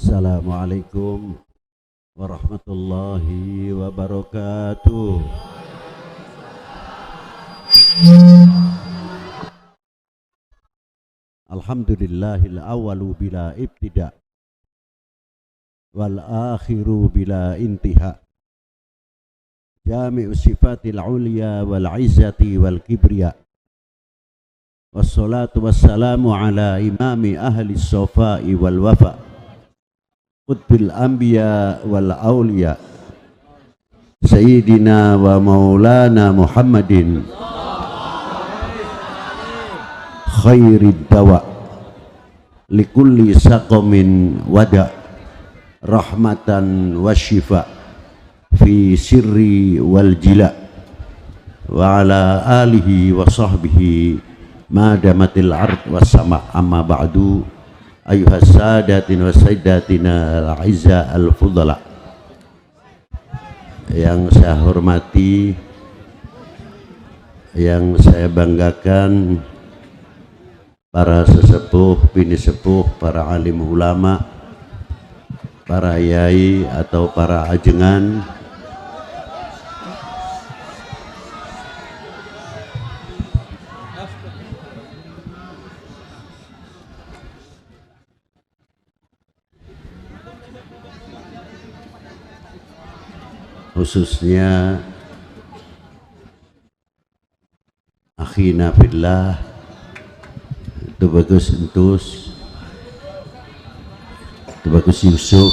Assalamualaikum warahmatullahi wabarakatuh. Alhamdulillahil awalu bila ibtida wal akhiru bila intiha. Jami'u sifatil ulya wal izzati wal kibriya. Wassalatu wassalamu ala imami ahli sofai wal wafa, qutbil anbiya wal awliya, sayyidina wa maulana Muhammadin khairid dawa likulli saqamin wada, rahmatan wa shifa fi sirri wal jila, wa ala alihi wa sahbihi madamatil ard was sama. Amma ba'du, ayuhas sadatin wa sayyidatina al-izza al-fudala, yang saya hormati, yang saya banggakan, para sesepuh, bini sepuh, para alim ulama, para yai atau para ajengan, khususnya akhina fillah, Tubagus Entus, Tubagus Yusuf,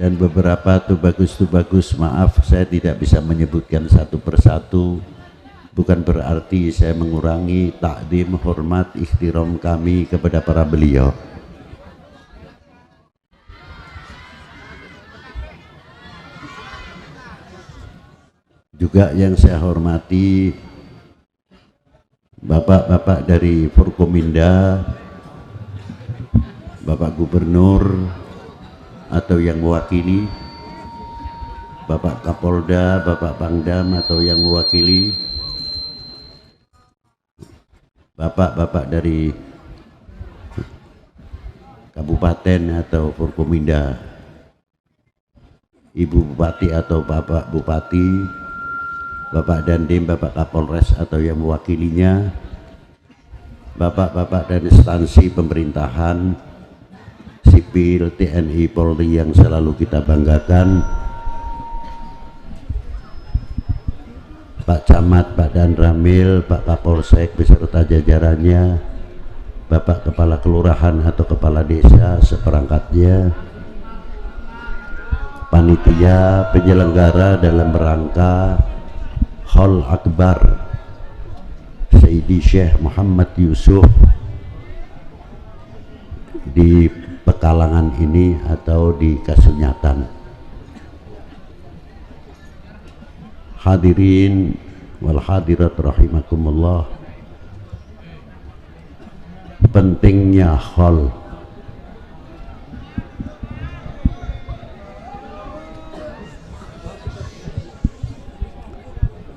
dan beberapa Tubagus, maaf saya tidak bisa menyebutkan satu persatu, bukan berarti saya mengurangi takdim, hormat, ikhtiram kami kepada para beliau. Juga yang saya hormati bapak-bapak dari Forkominda, Bapak Gubernur atau yang mewakili, Bapak Kapolda, Bapak Pangdam atau yang mewakili, bapak-bapak dari Kabupaten atau Forkominda, Ibu Bupati atau Bapak Bupati, Bapak Dandim, Bapak Kapolres atau yang mewakilinya, bapak-bapak dari instansi pemerintahan, sipil, TNI, Polri yang selalu kita banggakan, Pak Camat, Pak Danramil, Pak Kapolsek beserta jajarannya, Bapak Kepala Kelurahan atau Kepala Desa seperangkatnya, panitia penyelenggara dalam rangka Hall Akbar Sayyidi Syekh Muhammad Yusuf di Pekalangan ini atau di Kasunyatan. Hadirin wal hadirat rahimakumullah, pentingnya hall,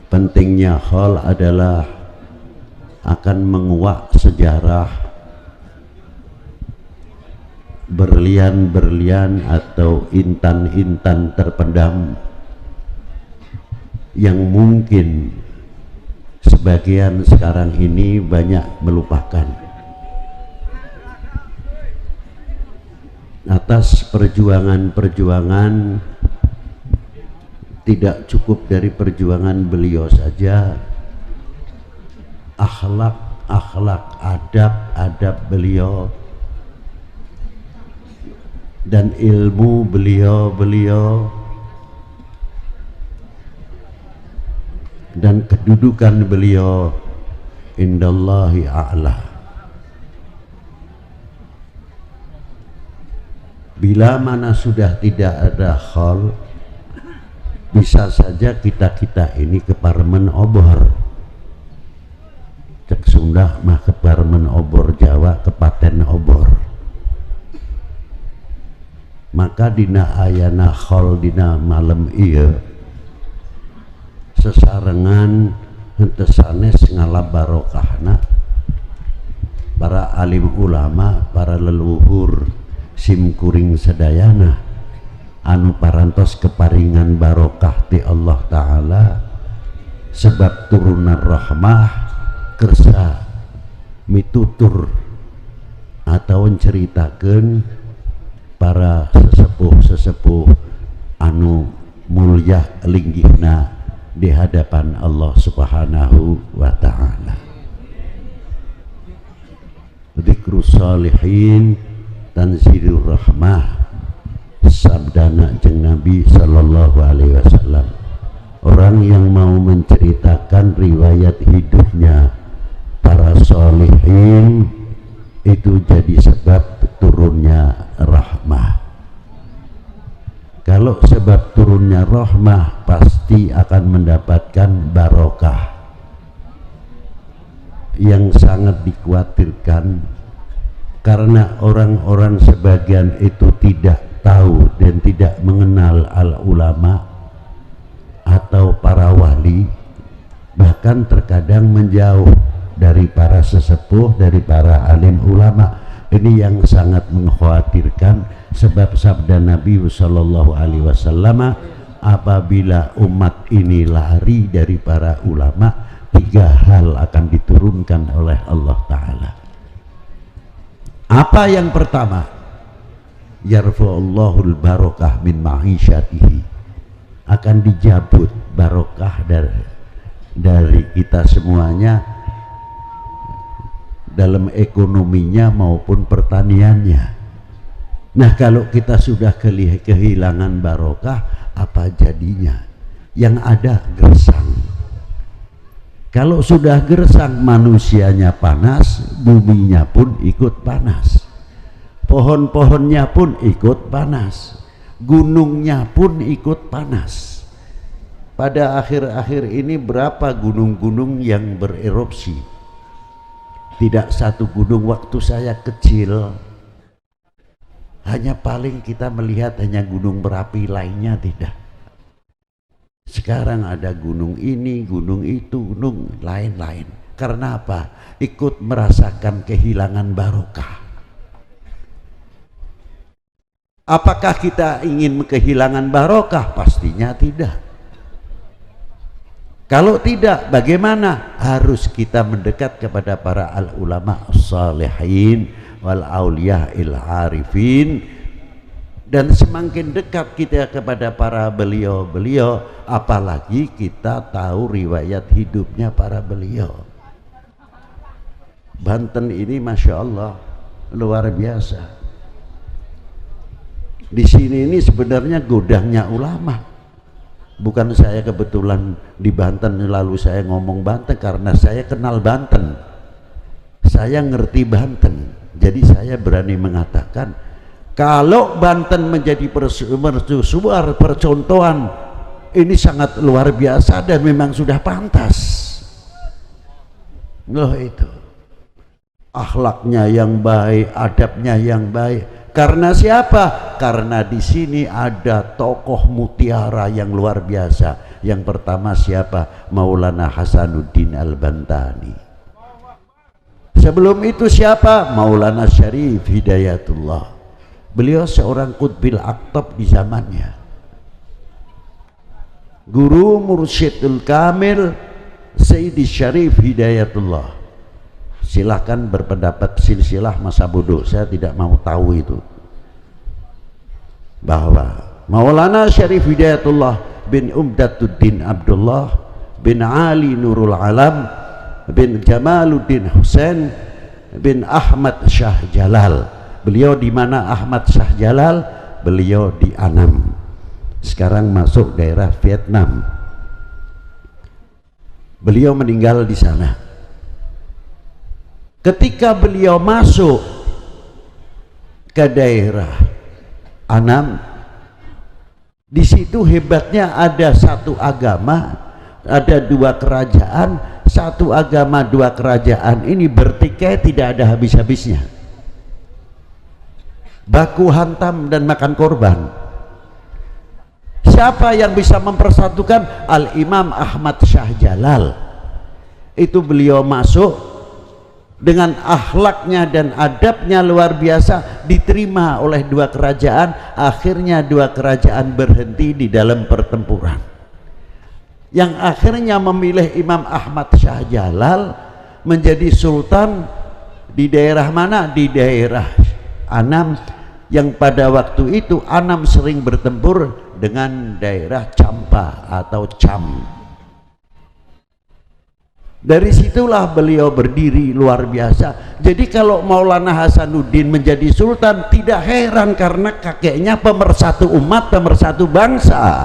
pentingnya hall adalah akan menguak sejarah berlian-berlian atau intan-intan terpendam yang mungkin sebagian sekarang ini banyak melupakan. Atas perjuangan-perjuangan, tidak cukup dari perjuangan beliau saja, akhlak, adab beliau dan ilmu beliau dan kedudukan beliau indallahi a'la. Bila mana sudah tidak ada khol, bisa saja kita ini keparmen obor, cek Sunda mah keparmen obor, Jawa kepaten obor. Maka dina ayana khol dina malam iya sesarengan henteu sanes ngalap barokahna para alim ulama, para leluhur simkuring sedayana anu parantos keparingan barokah ti Allah Ta'ala sebab turunan rahmah kersa mitutur atau menceritakan para sesepuh-sesepuh anu mulia linggihna di hadapan Allah Subhanahu wa Ta'ala. Dzikrus salihin tanzilur rahmah, sabdana jeung Nabi sallallahu alaihi wasallam. Orang yang mau menceritakan riwayat hidupnya para salihin itu jadi sebab turunnya rahmah. Kalau sebab turunnya rahmah pasti akan mendapatkan barokah. Yang sangat dikhawatirkan karena orang-orang sebagian itu tidak tahu dan tidak mengenal al-ulama atau para wali, bahkan terkadang menjauh dari para sesepuh, dari para alim ulama. Ini yang sangat mengkhawatirkan, sebab sabda Nabi sallallahu alaihi wasallam, apabila umat ini lari dari para ulama, 3 hal akan diturunkan oleh Allah Ta'ala. Apa yang pertama? Yarfa'ullahul barokah min ma'isyatihi, akan dijabut barokah dari kita semuanya, dalam ekonominya maupun pertaniannya. Nah, kalau kita sudah kehilangan barokah, apa jadinya? Yang ada gersang. Kalau sudah gersang, manusianya panas, buminya pun ikut panas, pohon-pohonnya pun ikut panas, gunungnya pun ikut panas. Pada akhir-akhir ini berapa gunung-gunung yang bererupsi? Tidak satu gunung waktu saya kecil, hanya paling kita melihat hanya gunung berapi, lainnya tidak. Sekarang ada gunung ini, gunung itu, gunung lain-lain. Karena apa? Ikut merasakan kehilangan barokah. Apakah kita ingin kehilangan barokah? Pastinya tidak. Kalau tidak, bagaimana? Harus kita mendekat kepada para al-ulama as-salihin wal auliya il-arifin. Dan semakin dekat kita kepada para beliau-beliau, apalagi kita tahu riwayat hidupnya para beliau. Banten ini Masya Allah luar biasa. Di sini ini sebenarnya gudangnya ulama. Bukan saya kebetulan di Banten lalu saya ngomong Banten, karena saya kenal Banten, saya ngerti Banten, jadi saya berani mengatakan kalau Banten menjadi mercusuar percontohan, ini sangat luar biasa dan memang sudah pantas. Loh, itu akhlaknya yang baik, adabnya yang baik. Karena siapa? Karena di sini ada tokoh mutiara yang luar biasa. Yang pertama siapa? Maulana Hasanuddin Al-Bantani. Sebelum itu siapa? Maulana Syarif Hidayatullah. Beliau seorang qutbil aktab di zamannya. Guru Mursyidul Kamil Sayyidi Syarif Hidayatullah. Silahkan berpendapat silsilah masa bodoh, saya tidak mau tahu itu. Bahwa Maulana Syarif Hidayatullah bin Umdatuddin Abdullah bin Ali Nurul Alam bin Jamaluddin Husain bin Ahmad Shah Jalal. Beliau di mana Ahmad Shah Jalal? Beliau di Annam. Sekarang masuk daerah Vietnam. Beliau meninggal di sana. Ketika beliau masuk ke daerah Annam, di situ hebatnya ada satu agama, ada 2 kerajaan. Satu agama 2 kerajaan ini bertikai tidak ada habis-habisnya. Baku hantam dan makan korban. Siapa yang bisa mempersatukan? Al-Imam Ahmad Shah Jalal. Itu beliau masuk dengan akhlaknya dan adabnya luar biasa, diterima oleh dua kerajaan. Akhirnya dua kerajaan berhenti di dalam pertempuran, yang akhirnya memilih Imam Ahmad Shah Jalal menjadi sultan di daerah mana? Di daerah Anam, yang pada waktu itu Anam sering bertempur dengan daerah Champa atau Cham. Dari situlah beliau berdiri luar biasa. Jadi kalau Maulana Hasanuddin menjadi sultan tidak heran, karena kakeknya pemersatu umat, pemersatu bangsa.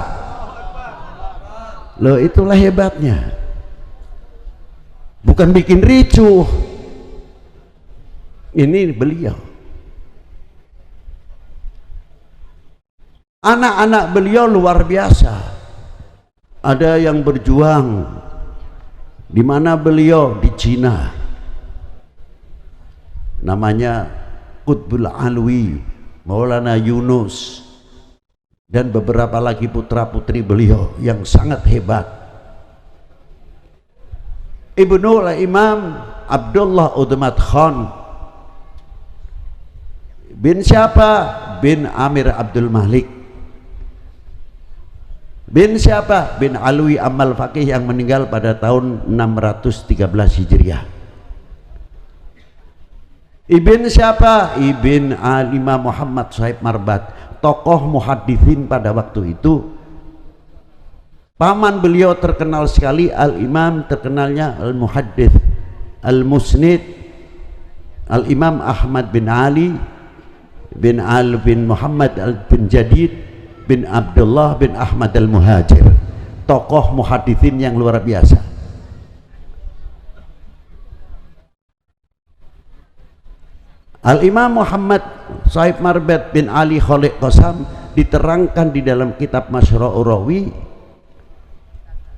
Loh, itulah hebatnya. Bukan bikin ricuh. Ini beliau. Anak-anak beliau luar biasa. Ada yang berjuang. Di mana beliau? Di Cina. Namanya Qutbul Alwi, Maulana Yunus, dan beberapa lagi putra-putri beliau yang sangat hebat. Ibnul Imam Abdullah Udmat Khan bin siapa? Bin Amir Abdul Malik. Bin siapa? Bin Alwi Amal Faqih yang meninggal pada tahun 613 Hijriah. Ibn siapa? Ibn Imam Muhammad Sahib Marbat, tokoh muhadithin pada waktu itu. Paman beliau terkenal sekali, Al-Imam, terkenalnya Al-Muhaddith Al-Musnid, Al-Imam Ahmad bin Ali bin Al bin Muhammad Al bin Jadid bin Abdullah bin Ahmad Al-Muhajir, tokoh muhadithin yang luar biasa. Al-Imam Muhammad Sahib Marbat bin Ali Khaliq Qasam diterangkan di dalam kitab Masyru'ur Rawi,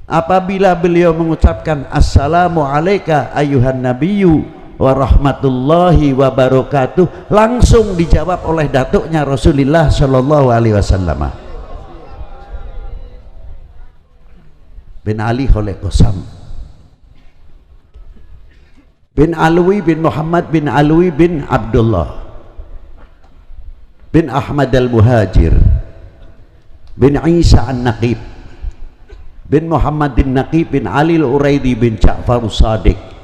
apabila beliau mengucapkan assalamu alayka ayuhan nabiyyu wa rahmatullahi wa barakatuh, langsung dijawab oleh datuknya Rasulullah sallallahu alaihi wasallam. Bin Ali Khaliq Qasam bin Alwi bin Muhammad bin Alwi bin Abdullah bin Ahmad Al-Muhajir bin Isa An-Naqib bin Muhammad An-Naqib bin Ali Al-Uraidi bin Ja'far As-Sadiq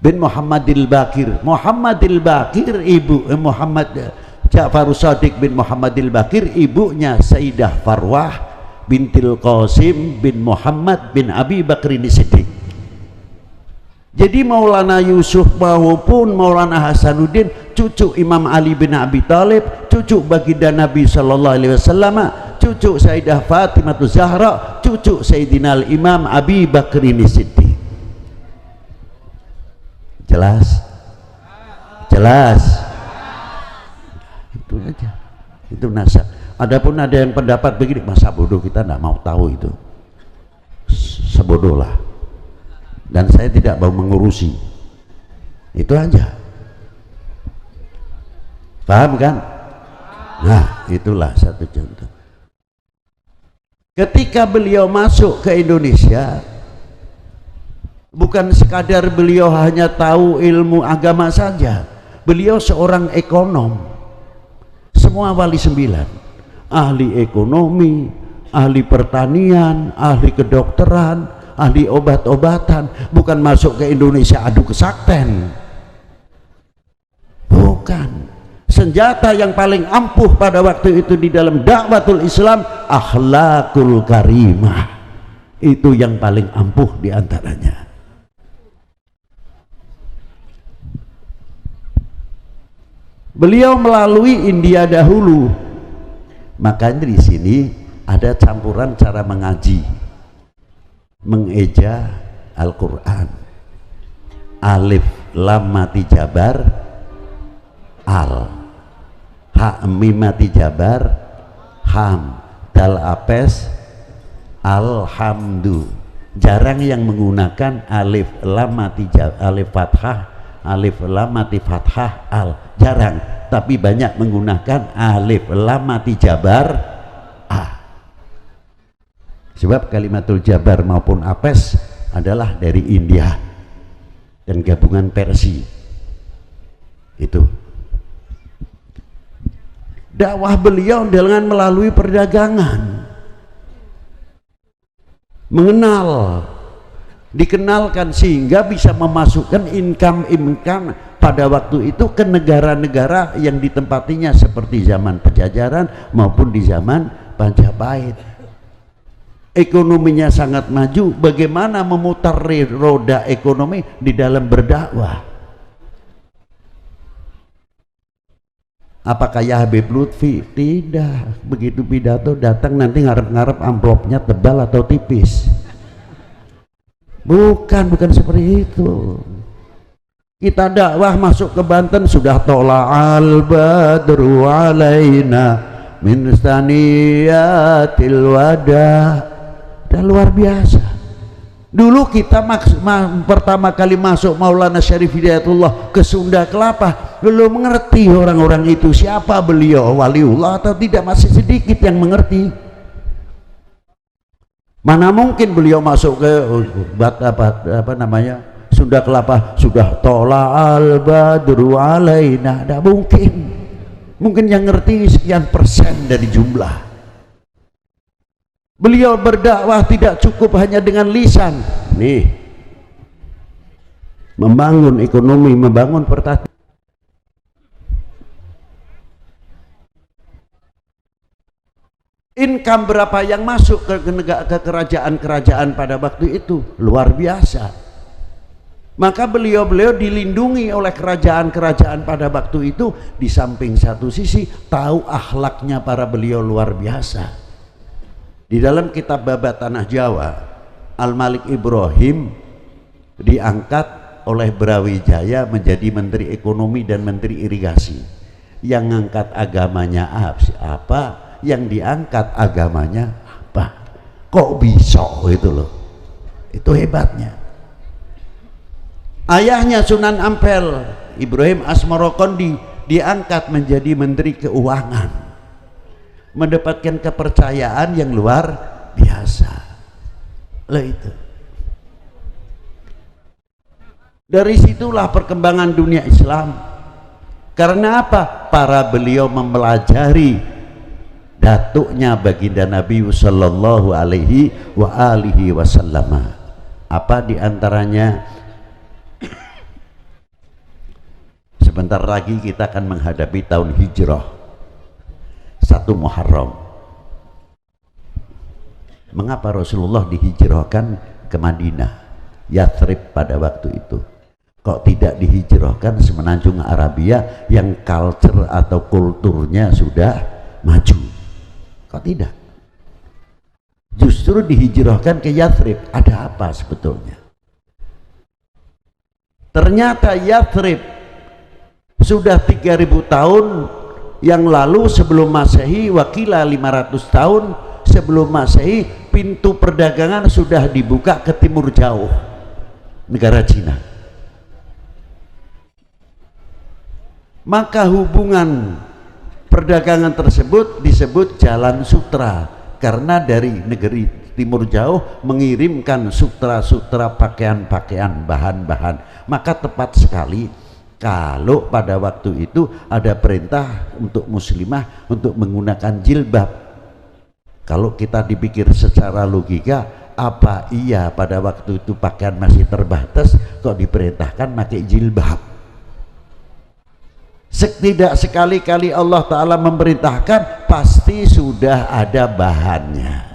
bin Muhammad Al-Bakir. Muhammad Al-Bakir ibu Muhammad Ja'far As-Sadiq bin Muhammad Al-Bakir, ibunya Sayyidah Farwah bintil Qasim bin Muhammad bin Abi Bakrin Siddiq. Jadi Maulana Yusuf maupun Maulana Hasanuddin cucu Imam Ali bin Abi Thalib, cucu baginda Nabi sallallahu alaihi wasallam, cucu Sayyidah Fatimah Zahra, cucu Sayyidina Imam Abi Bakrin Siddiq. Jelas? Jelas? Itu aja. Itu nasab. Adapun ada yang pendapat begini, masa bodoh, kita tidak mau tahu itu. Sebodoh lah. Dan saya tidak mau mengurusi. Itu aja. Paham kan? Nah, itulah satu contoh. Ketika beliau masuk ke Indonesia, bukan sekadar beliau hanya tahu ilmu agama saja, beliau seorang ekonom. Semua wali sembilan, ahli ekonomi, ahli pertanian, ahli kedokteran, ahli obat-obatan. Bukan masuk ke Indonesia adu kesakten, bukan. Senjata yang paling ampuh pada waktu itu di dalam dakwatul Islam, akhlakul karimah. Itu yang paling ampuh diantaranya. Beliau melalui India dahulu, makanya di sini ada campuran cara mengaji, mengeja Al-Quran. Alif lam mati jabar al, ha mim mati jabar ham, dal apes alhamdu. Jarang yang menggunakan alif lam mati jabar, alif fathah, alif lam mati fathah al, jarang. Tapi banyak menggunakan alif lam mati jabar a. Sebab kalimatul jabar maupun apes adalah dari India. dan gabungan Persia. Itu dakwah beliau dengan melalui perdagangan, mengenal, dikenalkan sehingga bisa memasukkan income pada waktu itu ke negara-negara yang ditempatinya seperti zaman penjajahan maupun di zaman Majapahit. Ekonominya sangat maju. Bagaimana memutar roda ekonomi di dalam berdakwah? Apakah ya Habib Lutfi? Tidak. Begitu pidato datang nanti ngarep-ngarep amplopnya tebal atau tipis. Bukan seperti itu. Kita dakwah masuk ke Banten sudah tola'al badru alaina min staniyatil wada. Udah luar biasa. Dulu kita pertama kali masuk Maulana Syarif Hidayatullah ke Sunda Kelapa, belum mengerti orang-orang itu siapa beliau, waliullah atau tidak, masih sedikit yang mengerti. Mana mungkin beliau masuk ke apa namanya Sunda Kelapa sudah tola'al badru alaina, tidak mungkin. Mungkin yang ngerti sekian persen dari jumlah. Beliau berdakwah tidak cukup hanya dengan lisan, nih, membangun ekonomi, membangun pertanian. Income berapa yang masuk ke kerajaan-kerajaan pada waktu itu luar biasa. Maka beliau-beliau dilindungi oleh kerajaan-kerajaan pada waktu itu. Di samping satu sisi tahu akhlaknya para beliau luar biasa. Di dalam kitab Babat Tanah Jawa, Al-Malik Ibrahim diangkat oleh Brawijaya menjadi Menteri Ekonomi dan Menteri Irigasi. Yang ngangkat agamanya apa? Yang diangkat agamanya apa? Kok bisa itu loh? Itu hebatnya. Ayahnya Sunan Ampel, Ibrahim Asmarokondi, diangkat menjadi Menteri Keuangan, mendapatkan kepercayaan yang luar biasa. Lah itu. Dari situlah perkembangan dunia Islam. Karena apa? Para beliau mempelajari datuknya baginda Nabi sallallahu alaihi wa alihi wasallam. Apa diantaranya? Sebentar lagi kita akan menghadapi tahun Hijrah 1 Muharram. Mengapa Rasulullah dihijrahkan ke Madinah, Yathrib pada waktu itu? Kok tidak dihijrahkan semenanjung Arabia yang culture atau kulturnya sudah maju? Kok tidak? Justru dihijrahkan ke Yathrib. Ada apa sebetulnya? Ternyata Yathrib sudah 3000 tahun yang lalu sebelum Masehi, wakila 500 tahun sebelum Masehi, pintu perdagangan sudah dibuka ke timur jauh, negara Cina. Maka hubungan perdagangan tersebut disebut Jalan Sutra, karena dari negeri timur jauh mengirimkan sutra-sutra, pakaian-pakaian, bahan-bahan. Maka tepat sekali kalau pada waktu itu ada perintah untuk muslimah untuk menggunakan jilbab. Kalau kita dipikir secara logika, apa iya pada waktu itu pakaian masih terbatas kok diperintahkan pakai jilbab? Setidak sekali-kali Allah Ta'ala memerintahkan, pasti sudah ada bahannya.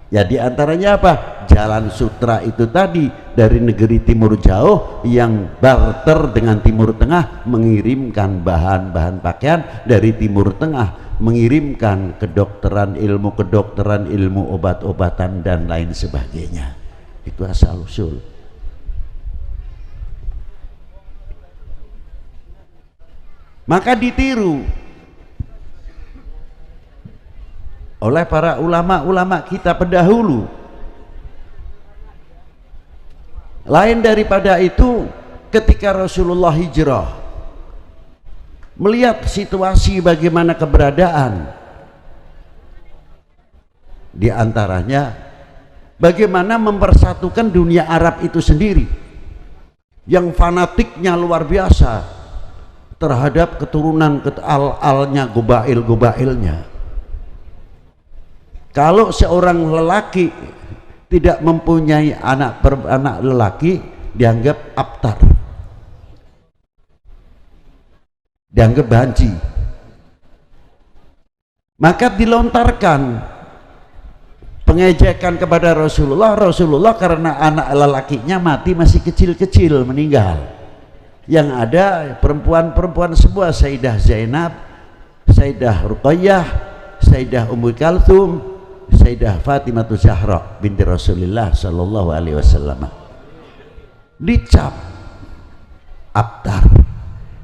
Ya diantaranya apa? Jalan Sutra itu tadi, dari negeri timur jauh yang barter dengan Timur Tengah, mengirimkan bahan-bahan pakaian dari Timur Tengah, mengirimkan kedokteran, ilmu obat-obatan dan lain sebagainya. Itu asal usul. Maka ditiru oleh para ulama-ulama kita pendahulu. Lain daripada itu, ketika Rasulullah hijrah, melihat situasi bagaimana keberadaan, di antaranya bagaimana mempersatukan dunia Arab itu sendiri. yang fanatiknya luar biasa terhadap keturunan al-alnya, gobail-gobailnya. Kalau seorang lelaki tidak mempunyai anak lelaki, dianggap abtar, dianggap banci. Maka dilontarkan pengejekan kepada Rasulullah karena anak lelakinya mati masih kecil-kecil, meninggal. Yang ada perempuan-perempuan semua, Sayyidah Zainab, Sayyidah Ruqayyah, Sayyidah Ummu Kalthum, Sayyidah Fatimah Zahra binti Rasulullah sallallahu alaihi wasallam. Dicap abtar.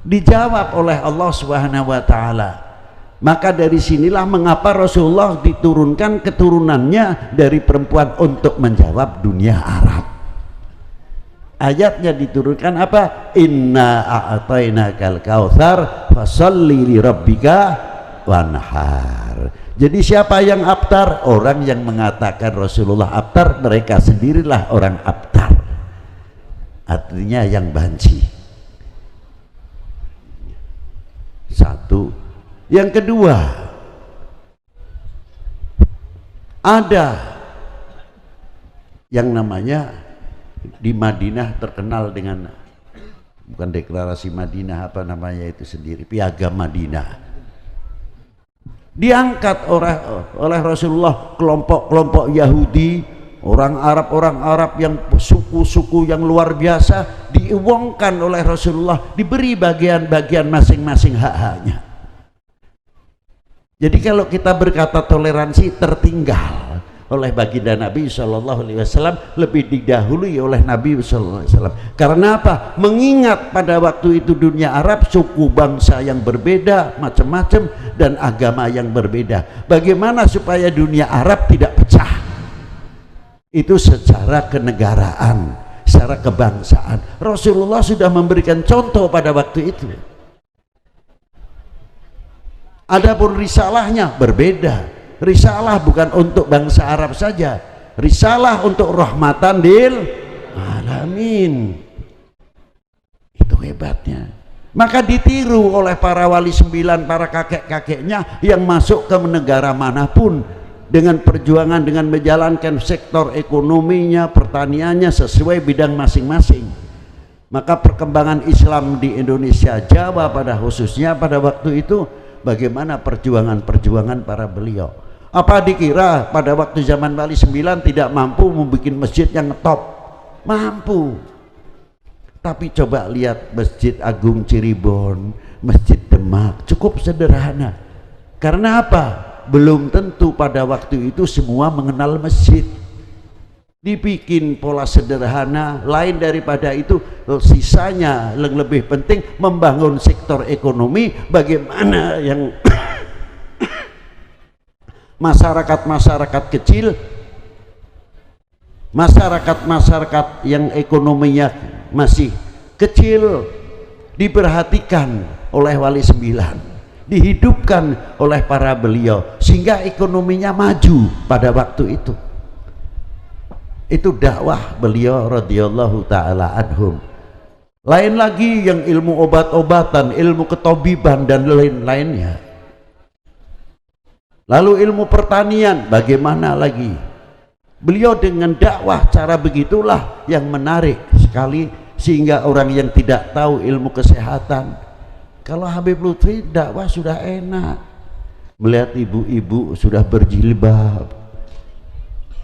Dijawab oleh Allah Subhanahu wa taala. Maka dari sinilah mengapa Rasulullah diturunkan keturunannya dari perempuan untuk menjawab dunia Arab. Ayatnya diturunkan apa? Inna a'tainakal kautsar fasholli li rabbika wanhar. Jadi siapa yang abtar? Orang yang mengatakan Rasulullah abtar, mereka sendirilah orang abtar. Artinya yang banci. Satu. Yang kedua, ada yang namanya di Madinah terkenal dengan, bukan deklarasi Madinah, apa namanya itu sendiri, piagam Madinah. Diangkat oleh Rasulullah kelompok-kelompok Yahudi, orang Arab yang suku-suku yang luar biasa, diuangkan oleh Rasulullah, diberi bagian-bagian masing-masing hak-haknya. Jadi kalau kita berkata toleransi, tertinggal oleh baginda Nabi SAW, lebih didahului oleh Nabi SAW. Karena apa? Mengingat pada waktu itu dunia Arab suku bangsa yang berbeda, macam-macam, dan agama yang berbeda. Bagaimana supaya dunia Arab tidak pecah? Itu secara kenegaraan, secara kebangsaan. Rasulullah sudah memberikan contoh pada waktu itu. Adapun risalahnya berbeda. Risalah bukan untuk bangsa Arab saja, risalah untuk rahmatan lil alamin. Itu hebatnya. Maka ditiru oleh para wali 9, para kakek-kakeknya yang masuk ke negara manapun dengan perjuangan, dengan menjalankan sektor ekonominya, pertaniannya sesuai bidang masing-masing. Maka perkembangan Islam di Indonesia, Jawa pada khususnya pada waktu itu, bagaimana perjuangan-perjuangan para beliau. Apa dikira pada waktu zaman Wali 9 tidak mampu membuat masjid yang top? Mampu. Tapi coba lihat Masjid Agung Cirebon, Masjid Demak, cukup sederhana. Karena apa? Belum tentu pada waktu itu semua mengenal masjid. Dibikin pola sederhana, lain daripada itu sisanya yang lebih penting membangun sektor ekonomi, bagaimana yang masyarakat kecil, masyarakat yang ekonominya masih kecil diperhatikan oleh Wali 9, dihidupkan oleh para beliau sehingga ekonominya maju pada waktu itu. Itu dakwah beliau radhiyallahu taala anhum. Lain lagi yang ilmu obat-obatan, ilmu ketobiban dan lain-lainnya. Lalu ilmu pertanian bagaimana lagi? Beliau dengan dakwah cara begitulah yang menarik sekali, sehingga orang yang tidak tahu ilmu kesehatan, kalau Habib Lutfi dakwah sudah enak, melihat ibu-ibu sudah berjilbab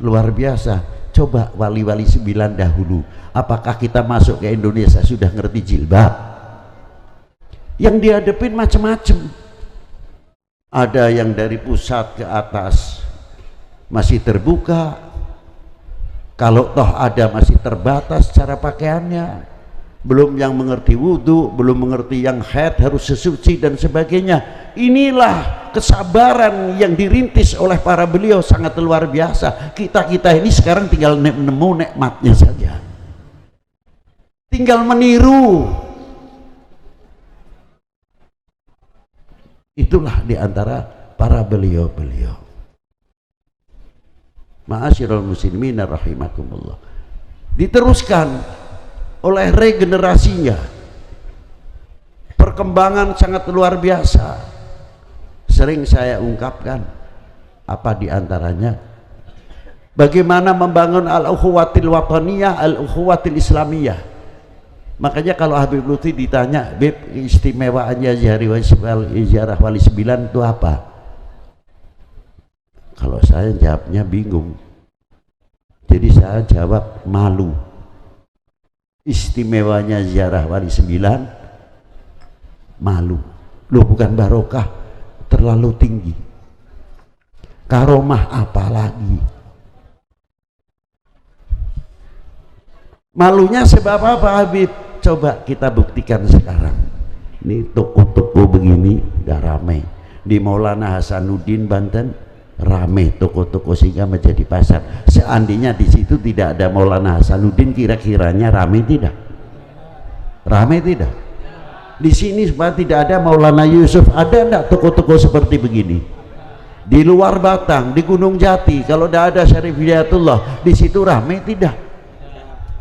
luar biasa. Coba wali-wali 9 dahulu, apakah kita masuk ke Indonesia sudah ngerti jilbab? Yang dihadapin macam-macam. Ada yang dari pusat ke atas masih terbuka, kalau toh ada masih terbatas cara pakaiannya, belum yang mengerti wudhu, belum mengerti yang haid harus sesuci dan sebagainya. Inilah kesabaran yang dirintis oleh para beliau, sangat luar biasa. Kita ini sekarang tinggal nemu nikmatnya saja, tinggal meniru. Itulah diantara para beliau-beliau. Ma'asyiral muslimin rahimakumullah. Diteruskan oleh regenerasinya. Perkembangan sangat luar biasa. Sering saya ungkapkan, apa diantaranya? Bagaimana membangun al-ukhuwatil wataniyah, al-ukhuwatil islamiyah. Makanya kalau Habib Lutfi ditanya, Bib, istimewaannya ziarah wali 9 itu apa? Kalau saya jawabnya bingung. Jadi saya jawab malu. Istimewanya ziarah wali 9 malu. Loh, bukan barokah, terlalu tinggi. Karomah apa lagi? Malunya sebab apa, Habib? Coba kita buktikan sekarang. Ini toko-toko begini udah ramai. Di Maulana Hasanuddin Banten ramai toko-toko sehingga menjadi pasar. Seandainya di situ tidak ada Maulana Hasanuddin, kira-kiranya ramai tidak? Ramai tidak? Di sini supaya tidak ada Maulana Yusuf, ada enggak toko-toko seperti begini? Di luar Batang, di Gunung Jati, kalau tidak ada Syarif Hidayatullah, di situ ramai tidak?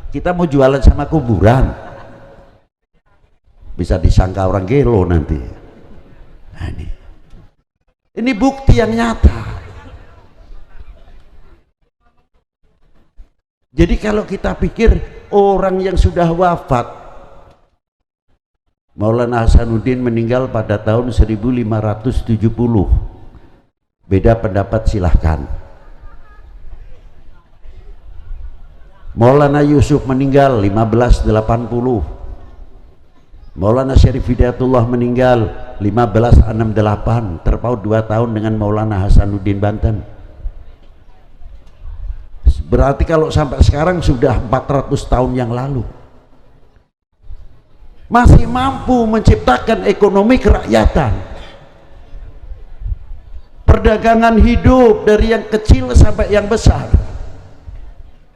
Kita mau jualan sama kuburan, bisa disangka orang gelo nanti. Nah, ini bukti yang nyata. Jadi kalau kita pikir orang yang sudah wafat, Maulana Hasanuddin meninggal pada tahun 1570, beda pendapat silahkan. Maulana Yusuf meninggal 1580, Maulana Syarif Hidayatullah meninggal 1568, terpaut 2 tahun dengan Maulana Hasanuddin Banten. Berarti kalau sampai sekarang sudah 400 tahun yang lalu. Masih mampu menciptakan ekonomi kerakyatan, perdagangan hidup dari yang kecil sampai yang besar.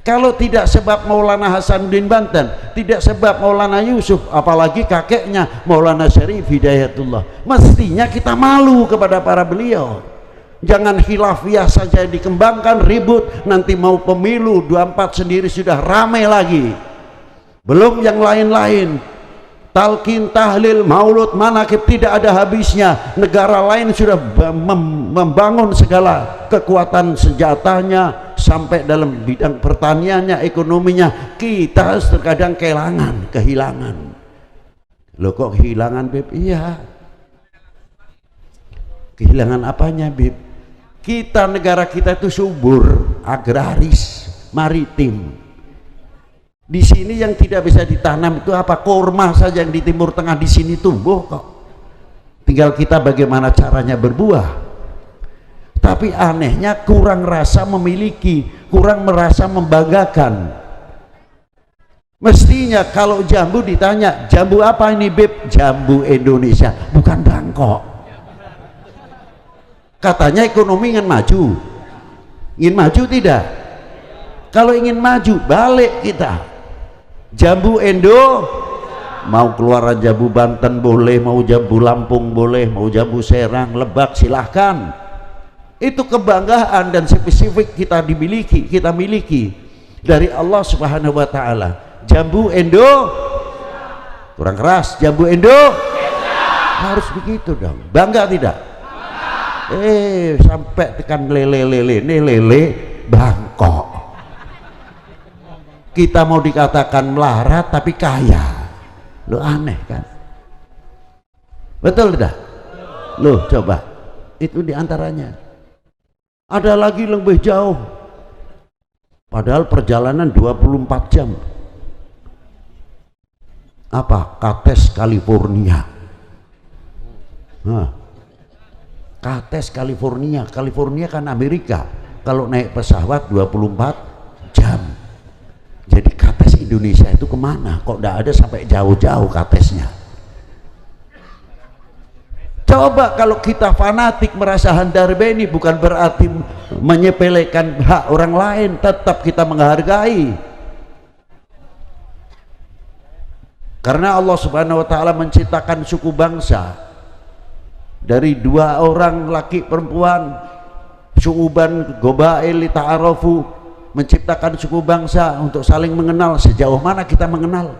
Kalau tidak sebab Maulana Hasanuddin Banten, tidak sebab Maulana Yusuf, apalagi kakeknya Maulana Syarif Hidayatullah, mestinya kita malu kepada para beliau. Jangan khilafiyah saja dikembangkan, ribut, nanti mau pemilu 24 sendiri sudah ramai lagi, belum yang lain-lain. Talqin, tahlil, maulud, manakib tidak ada habisnya. Negara lain sudah membangun segala kekuatan senjatanya sampai dalam bidang pertaniannya, ekonominya. Kita terkadang kehilangan. Loh, kok kehilangan, Bib? Iya. Kehilangan apanya, Bib? Kita, negara kita itu subur, agraris, maritim. Di sini yang tidak bisa ditanam itu apa? Kurma saja yang di Timur Tengah di sini tumbuh kok. Tinggal kita bagaimana caranya berbuah. Tapi anehnya kurang rasa memiliki, kurang merasa membanggakan. Mestinya kalau jambu ditanya, jambu apa ini, Bib? Jambu Indonesia, bukan Bangkok. Katanya ekonomi ingin maju. Ingin maju tidak? Kalau ingin maju, balik kita. Jambu Indo, mau keluaran jambu Banten boleh, mau jambu Lampung boleh, mau jambu Serang, Lebak silahkan. Itu kebanggaan dan spesifik kita miliki dari Allah Subhanahu wa Ta'ala. Jambu Indo, kurang keras, jambu Indo harus begitu dong. Bangga tidak? Sampai tekan lele Bangkok. Kita mau dikatakan melarat tapi kaya. Lo aneh kan? Betul tidak? Loh, coba. Itu diantaranya. Ada lagi lebih jauh. Padahal perjalanan 24 jam. Apa? Kates, California. Kates, California. California kan Amerika. Kalau naik pesawat 24 jam. Jadi kates Indonesia itu kemana? Kok tidak ada sampai jauh-jauh katesnya? Coba kalau kita fanatik merasa handarbeni, bukan berarti menyepelekan hak orang lain, tetap kita menghargai. Karena Allah Subhanahu wa Ta'ala menciptakan suku bangsa dari 2 orang laki perempuan, syu'uban gobail lita'arafu, menciptakan suku bangsa untuk saling mengenal. Sejauh mana kita mengenal?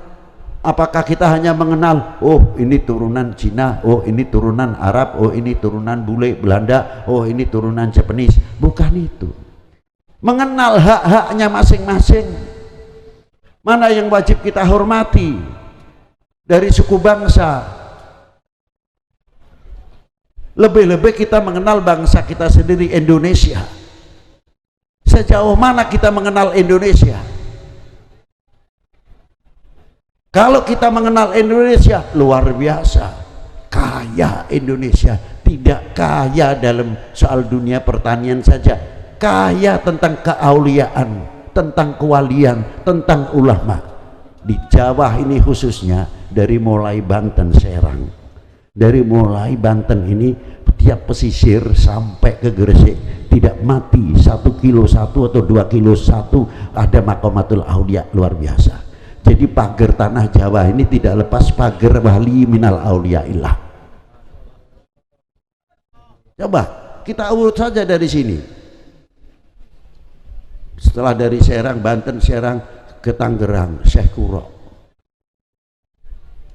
Apakah kita hanya mengenal, oh ini turunan Cina, oh ini turunan Arab, oh ini turunan bule Belanda, oh ini turunan Japanese? Bukan itu. Mengenal hak-haknya masing-masing. Mana yang wajib kita hormati dari suku bangsa. Lebih-lebih kita mengenal bangsa kita sendiri, Indonesia. Sejauh mana kita mengenal Indonesia? Kalau kita mengenal Indonesia, luar biasa kaya Indonesia. Tidak kaya dalam soal dunia pertanian saja, kaya tentang keauliaan, tentang kewalian, tentang ulama. Di Jawa ini khususnya, dari mulai Banten, Serang, dari mulai Banten ini tiap pesisir sampai ke Gresik, tidak mati 1 kilo 1 atau 2 kilo 1 ada maqamatul aulia. Luar biasa. Jadi pagar tanah Jawa ini tidak lepas pagar wali minal auliaillah. Coba kita urut saja dari sini. Setelah dari Serang, Banten, Serang ke Tangerang, Syekh Kuro,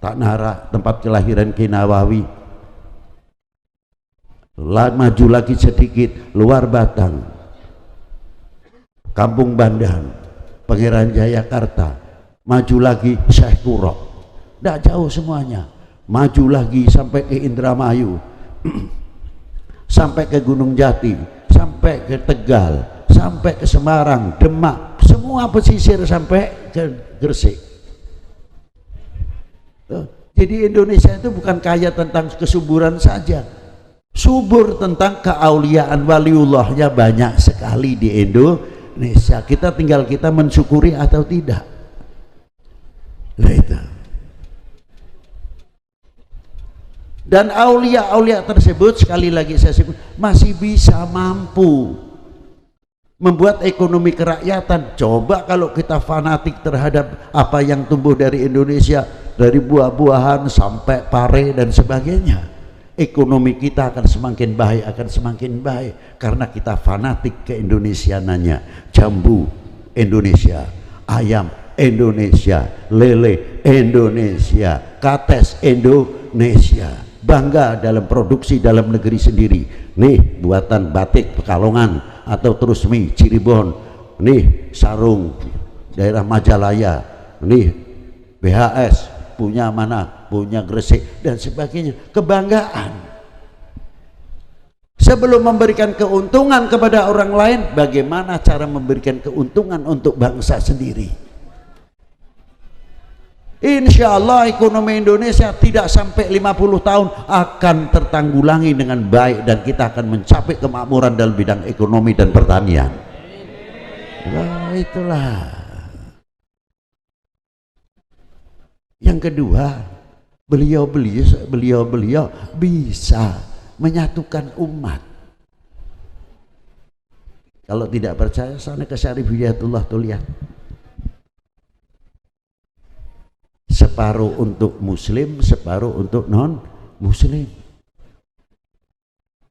Tak Nara, tempat kelahiran Ki Nawawi. Maju lagi sedikit, luar Batang, Kampung Bandan, Pangeran Jayakarta. Maju lagi Syekh Kuro, tidak jauh semuanya. Maju lagi sampai ke Indramayu, sampai ke Gunung Jati, sampai ke Tegal, sampai ke Semarang, Demak, semua pesisir sampai ke Gresik. Jadi Indonesia itu bukan kaya tentang kesuburan saja, subur tentang keauliaan, waliullahnya banyak sekali di Indonesia. Kita tinggal kita mensyukuri atau tidak. Itu. Dan aulia-aulia tersebut, sekali lagi saya sebut, masih bisa mampu membuat ekonomi kerakyatan. Coba kalau kita fanatik terhadap apa yang tumbuh dari Indonesia, dari buah-buahan sampai pare dan sebagainya, ekonomi kita akan semakin baik, karena kita fanatik ke Indonesiananya. Jambu Indonesia, ayam Indonesia, lele Indonesia, kates Indonesia, bangga dalam produksi dalam negeri sendiri. Nih buatan batik Pekalongan atau Trusmi Cirebon, nih sarung daerah Majalaya, nih BHS punya mana, punya Gresik dan sebagainya. Kebanggaan. Sebelum memberikan keuntungan kepada orang lain, bagaimana cara memberikan keuntungan untuk bangsa sendiri? Insya Allah ekonomi Indonesia tidak sampai 50 tahun akan tertanggulangi dengan baik, dan kita akan mencapai kemakmuran dalam bidang ekonomi dan pertanian. Nah, itulah. Yang kedua, beliau bisa menyatukan umat. Kalau tidak percaya, sana ke Syarif Hidayatullah tuh lihat. Separuh untuk muslim, separuh untuk non muslim.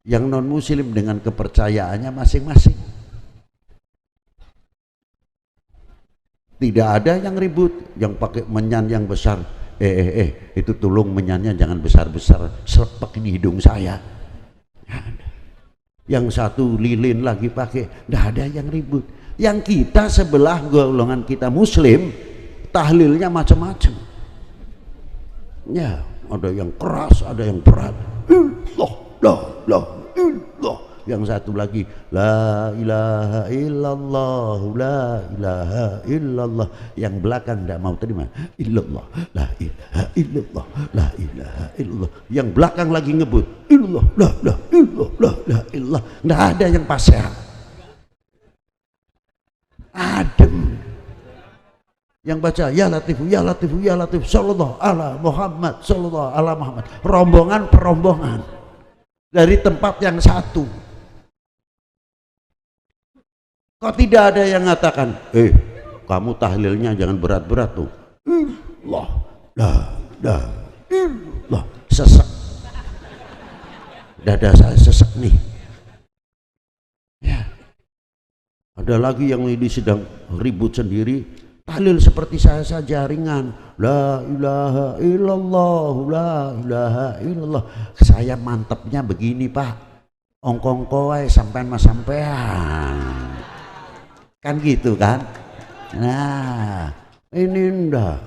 Yang non muslim dengan kepercayaannya masing-masing. Tidak ada yang ribut, yang pakai menyan yang besar. Itu tulung menyannya jangan besar-besar, selepek ini hidung saya. Yang satu lilin lagi pakai, tidak ada yang ribut. Yang kita sebelah golongan kita muslim, tahlilnya macam-macam. Ya, ada yang keras, ada yang berat. Yang satu lagi la ilaha illallah, la ilaha illallah. Yang belakang tidak mau terima, illallah, la ilaha illallah, la ilaha illallah. Yang belakang lagi ngebut, illallah, la illallah, la illallah. Tidak ada yang pasrah, adem. Yang baca ya latifu ya latifu ya latif sallallahu ala Muhammad sallallahu ala Muhammad, rombongan perombongan dari tempat yang satu. Kok tidak ada yang mengatakan kamu tahlilnya jangan berat-berat tuh, lah sesek, dada saya sesek nih ya. Ada lagi yang ini sedang ribut sendiri, Tahlil seperti saya saja ringan. La ilaha illallah, la ilaha illallah. Saya mantepnya begini Pak, ongkong wae sampean mas sampean. Kan gitu kan. Nah ini ndak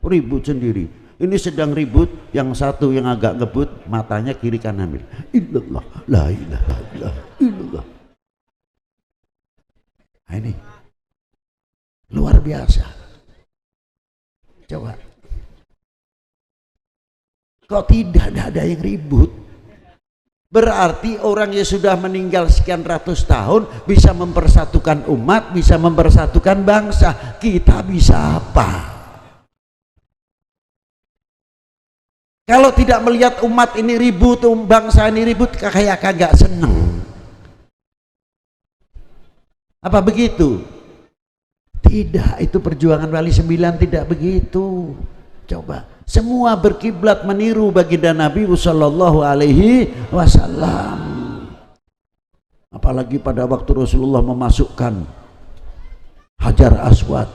ribut sendiri. Ini sedang ribut, yang satu yang agak ngebut matanya kiri kanan. Illallah, la ilaha illallah. Nah, ini luar biasa. Coba. Kok tidak ada yang ribut? Berarti orang yang sudah meninggal sekian ratus tahun bisa mempersatukan umat, bisa mempersatukan bangsa. Kita bisa apa? Kalau tidak melihat umat ini ribut, bangsa ini ribut, kayak kagak seneng. Apa begitu? Tidak, itu perjuangan Wali Sembilan tidak begitu. Coba, semua berkiblat meniru baginda Nabi sallallahu alaihi wasallam. Apalagi pada waktu Rasulullah memasukkan Hajar Aswad.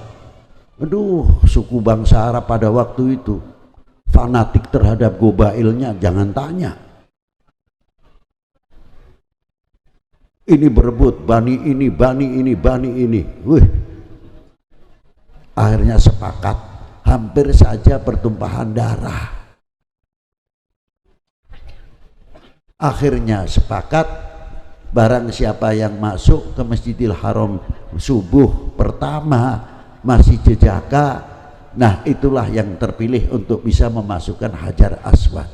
Aduh, suku bangsa Arab pada waktu itu fanatik terhadap gobailnya, jangan tanya. Ini berebut, bani ini, bani ini, bani ini. Wih. Akhirnya sepakat, hampir saja pertumpahan darah. Akhirnya sepakat, barang siapa yang masuk ke Masjidil Haram subuh pertama masih jejaka, nah itulah yang terpilih untuk bisa memasukkan Hajar Aswad.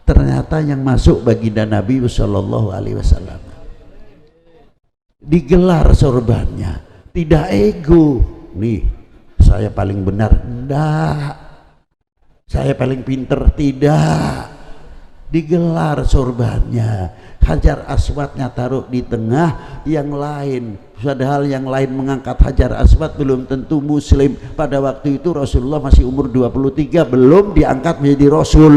Ternyata yang masuk baginda Nabi sallallahu alaihi wasallam. Digelar sorbannya, tidak ego. Nih, saya paling benar, enggak. Saya paling pinter, tidak. Digelar sorbannya, Hajar Aswadnya taruh di tengah, yang lain. Padahal yang lain mengangkat Hajar Aswad belum tentu muslim. Pada waktu itu Rasulullah masih umur 23, belum diangkat menjadi Rasul.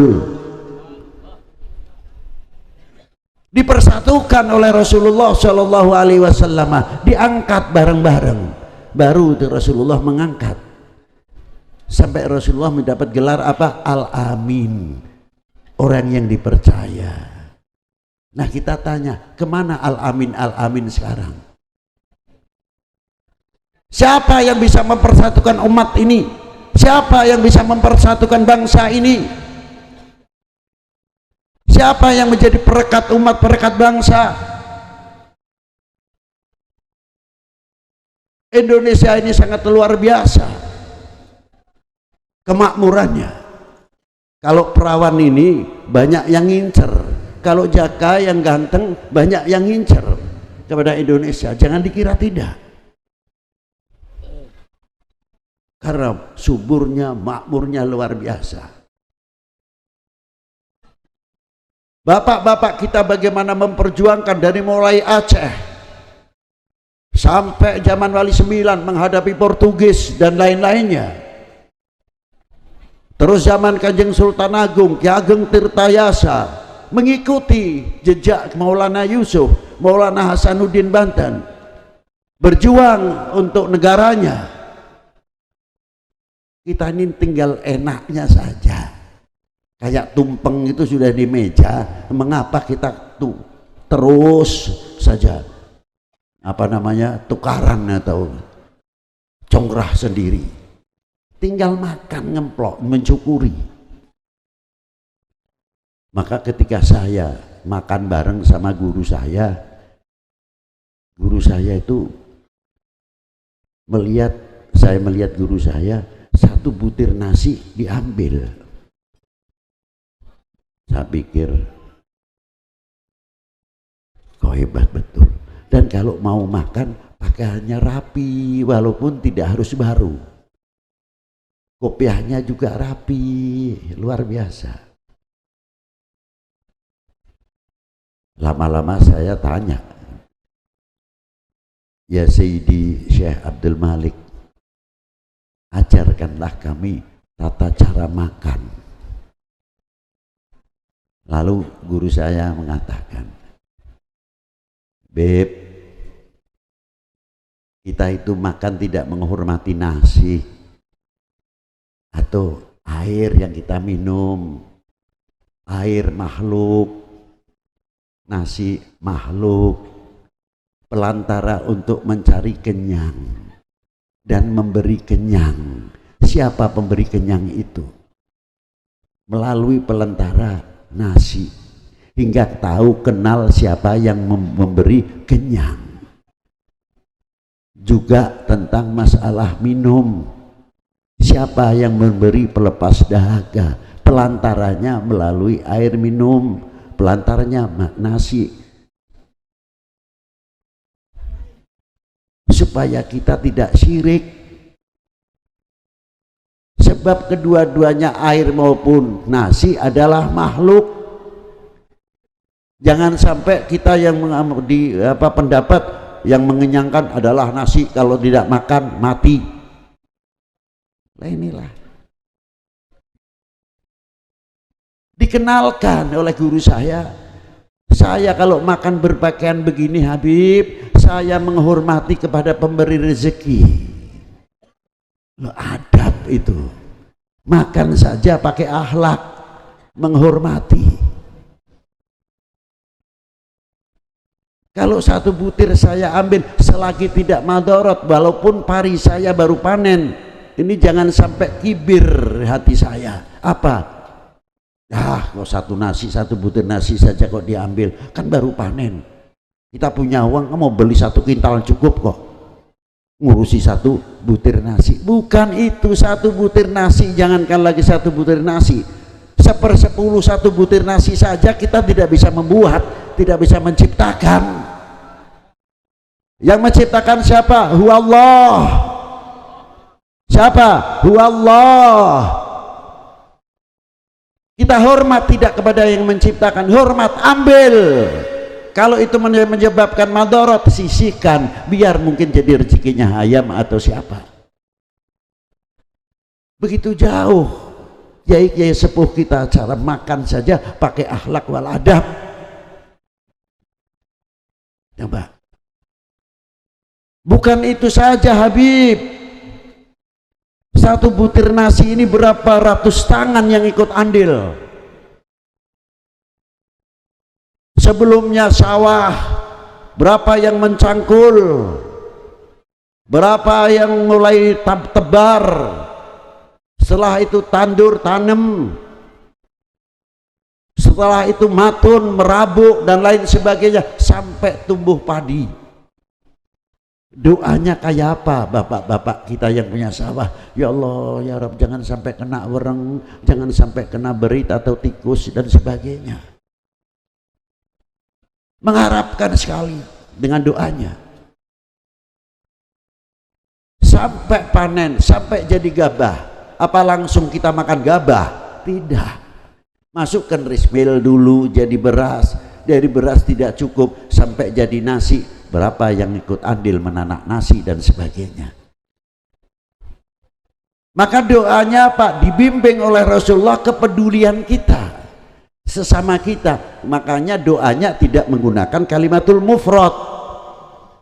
Dipersatukan oleh Rasulullah Shallallahu Alaihi Wasallam, diangkat bareng-bareng, baru Rasulullah mengangkat, sampai Rasulullah mendapat gelar apa? Al-Amin, orang yang dipercaya. Nah kita tanya, kemana Al-Amin, Al-Amin sekarang? Siapa yang bisa mempersatukan umat ini? Siapa yang bisa mempersatukan bangsa ini? Siapa yang menjadi perekat umat, perekat bangsa? Indonesia ini sangat luar biasa kemakmurannya. Kalau perawan ini banyak yang ngincer, kalau Jaka yang ganteng banyak yang ngincer kepada Indonesia. Jangan dikira tidak, karena suburnya, makmurnya luar biasa. Bapak-bapak kita bagaimana memperjuangkan dari mulai Aceh sampai zaman Wali Sembilan menghadapi Portugis dan lain-lainnya. Terus zaman Kanjeng Sultan Agung, Ki Ageng Tirtayasa mengikuti jejak Maulana Yusuf, Maulana Hasanuddin Banten, berjuang untuk negaranya. Kita ini tinggal enaknya saja. Kayak tumpeng itu sudah di meja, mengapa kita tuh terus saja apa namanya tukaran atau congrah sendiri? Tinggal makan, ngemplok, mencukuri. Maka ketika saya makan bareng sama guru saya itu saya melihat guru saya, satu butir nasi diambil. Saya pikir kok hebat betul. Dan kalau mau makan pakaiannya rapi, walaupun tidak harus baru. Kopiahnya juga rapi, luar biasa. Lama-lama saya tanya, ya Sayyidi Syekh Abdul Malik, ajarkanlah kami tata cara makan. Lalu guru saya mengatakan, Beb, Kita itu makan tidak menghormati nasi atau air yang kita minum. Air makhluk, nasi makhluk, pelantara untuk mencari kenyang dan memberi kenyang. Siapa pemberi kenyang itu? Melalui pelantara nasi, hingga tahu kenal siapa yang memberi kenyang. Juga tentang masalah minum, siapa yang memberi pelepas dahaga? Pelantaranya melalui air minum, pelantaranya nasi. Supaya kita tidak syirik, sebab kedua-duanya air maupun nasi adalah makhluk. Jangan sampai kita yang pendapat yang mengenyangkan adalah nasi, kalau tidak makan mati. Nah, inilah dikenalkan oleh guru saya kalau makan berpakaian begini Habib, saya menghormati kepada pemberi rezeki. Loh, adab itu. Makan saja pakai akhlak, menghormati. Kalau satu butir saya ambil selagi tidak madorot, walaupun pari saya baru panen, ini jangan sampai kibir hati saya. Apa? Kok satu butir nasi saja kok diambil, kan baru panen. Kita punya uang, mau beli 1 kintal cukup kok. Ngurusi 1 butir nasi. Bukan itu, 1 butir nasi, jangankan lagi 1 butir nasi. 1/10 1 butir nasi saja kita tidak bisa membuat, tidak bisa menciptakan. Yang menciptakan siapa? Huwallah. Siapa? Huwallah. Kita hormat tidak kepada yang menciptakan, hormat, ambil. Kalau itu menyebabkan madorot, sisihkan, biar mungkin jadi rezekinya ayam atau siapa. Begitu jauh kiai-kiai sepuh kita cara makan saja pakai akhlak wal adab. Coba. Bukan itu saja Habib, 1 butir nasi ini berapa ratus tangan yang ikut andil. Sebelumnya sawah, berapa yang mencangkul, berapa yang mulai tebar, setelah itu tandur tanam, setelah itu matun, merabuk dan lain sebagainya sampai tumbuh padi. Doanya kayak apa bapak-bapak kita yang punya sawah? Ya Allah, ya Rabb, jangan sampai kena wereng, jangan sampai kena berit atau tikus dan sebagainya. Mengharapkan sekali dengan doanya. Sampai panen, sampai jadi gabah. Apa langsung kita makan gabah? Tidak. Masukkan rismil dulu jadi beras, dari beras tidak cukup sampai jadi nasi. Berapa yang ikut andil menanak nasi dan sebagainya. Maka doanya Pak dibimbing oleh Rasulullah, kepedulian kita sesama kita. Makanya doanya tidak menggunakan kalimatul mufrad,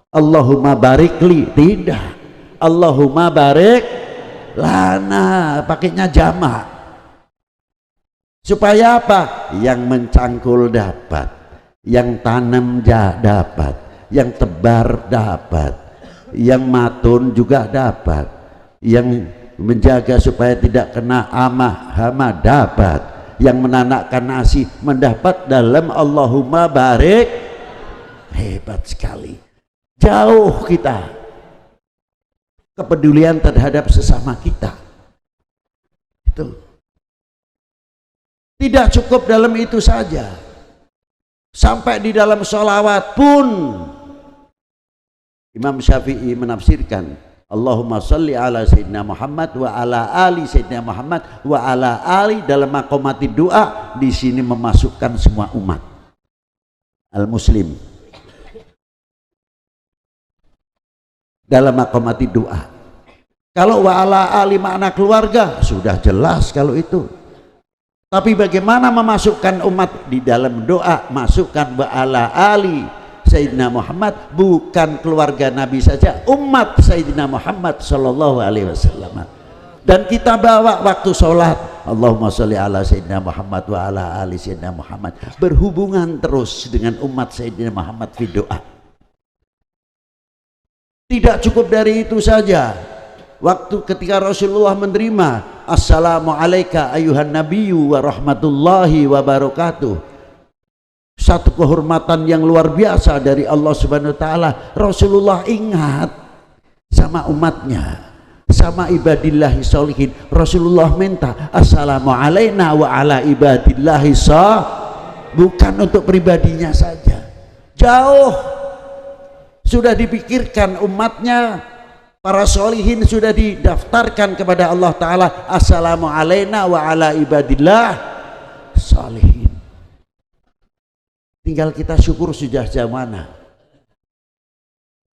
Allahumma barikli, tidak, Allahumma barik lana, pakainya jamak. Supaya apa? Yang mencangkul dapat, yang tanam dapat, yang tebar dapat, yang matun juga dapat, yang menjaga supaya tidak kena hama dapat, yang menanakkan nasi mendapat dalam Allahumma barik. Hebat sekali. Jauh kita kepedulian terhadap sesama kita. Itu tidak cukup dalam itu saja, sampai di dalam sholawat pun Imam Syafi'i menafsirkan Allahumma salli ala Sayyidina Muhammad wa ala ali Sayyidina Muhammad wa ala ali, dalam maqamati doa di sini memasukkan semua umat al-muslim dalam maqamati doa. Kalau wa ala ali makna keluarga sudah jelas kalau itu. Tapi bagaimana memasukkan umat di dalam doa? Masukkan wa ala ali Sayyidina Muhammad, bukan keluarga Nabi saja, umat Sayyidina Muhammad sallallahu alaihi wasallam. Dan kita bawa waktu sholat, Allahumma sholli ala Sayyidina Muhammad wa ala ali Sayyidina Muhammad, berhubungan terus dengan umat Sayyidina Muhammad fi doa. Tidak cukup dari itu saja. Waktu ketika Rasulullah menerima assalamu alayka ayuhan nabiyyu wa rahmatullahi wa barakatuh, satu kehormatan yang luar biasa dari Allah Subhanahu wa taala. Rasulullah ingat sama umatnya, sama ibadillahi sholihin. Rasulullah minta assalamu alayna wa ala ibadillahi bukan untuk pribadinya saja, jauh sudah dipikirkan umatnya. Para sholihin sudah didaftarkan kepada Allah Ta'ala, assalamu alayna wa ala ibadillah sholihin. Tinggal kita syukur sudah jauh mana.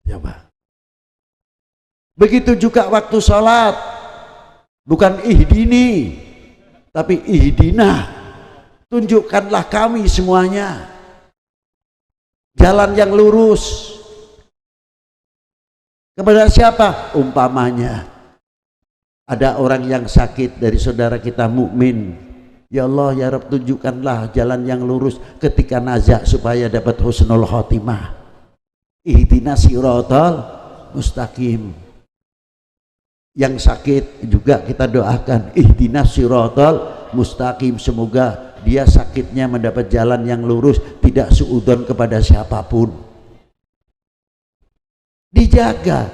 Coba. Begitu juga waktu sholat, bukan ihdini tapi ihdina, tunjukkanlah kami semuanya jalan yang lurus. Kepada siapa? Umpamanya ada orang yang sakit dari saudara kita mukmin, ya Allah ya Rabb, tunjukkanlah jalan yang lurus ketika nazak supaya dapat husnul khotimah. Ihdinas siratal mustaqim. Yang sakit juga kita doakan ihdinas siratal mustaqim, semoga dia sakitnya mendapat jalan yang lurus, tidak suudzon kepada siapapun. Dijaga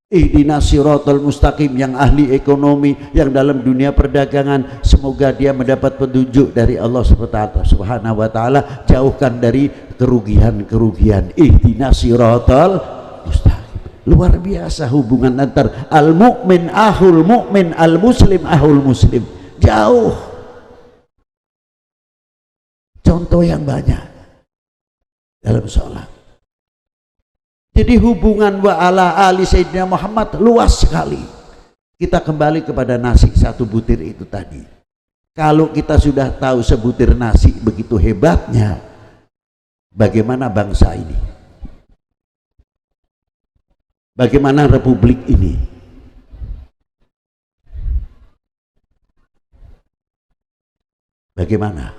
ihdinas siratal mustaqim, yang ahli ekonomi, yang dalam dunia perdagangan, semoga dia mendapat petunjuk dari Allah Subhanahu wa taala, jauhkan dari kerugian-kerugian. Ihdinas siratal mustaqim. Luar biasa hubungan antar al mukmin ahul mukmin, al muslim ahul muslim, jauh. Contoh yang banyak dalam sholat. Jadi hubungan wa ala ali Sayyidina Muhammad luas sekali. Kita kembali kepada nasi satu butir itu tadi. Kalau kita sudah tahu sebutir nasi begitu hebatnya, bagaimana bangsa ini? Bagaimana republik ini? Bagaimana?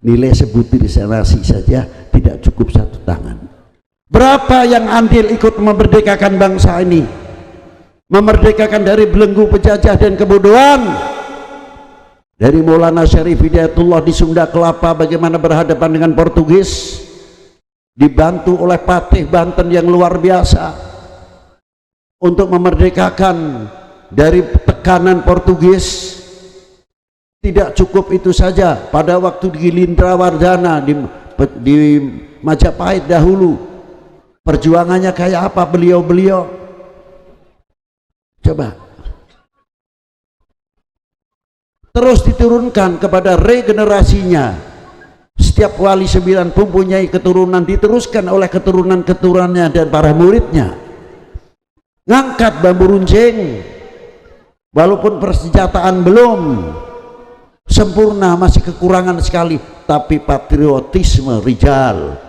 Nilai sebutir nasi saja tidak cukup satu tangan. Berapa yang andil ikut memerdekakan bangsa ini, memerdekakan dari belenggu penjajah dan kebodohan. Dari Maulana Syarif Hidayatullah di Sunda Kelapa, bagaimana berhadapan dengan Portugis, dibantu oleh Patih Banten yang luar biasa untuk memerdekakan dari tekanan Portugis. Tidak cukup itu saja, pada waktu di Gilindrawardana di Majapahit dahulu, perjuangannya kayak apa beliau-beliau? Coba. Terus diturunkan kepada regenerasinya. Setiap wali 9 mempunyai keturunan, diteruskan oleh keturunan-keturunannya dan para muridnya. Ngangkat bambu runcing, walaupun persenjataan belum sempurna, masih kekurangan sekali, tapi patriotisme rijal,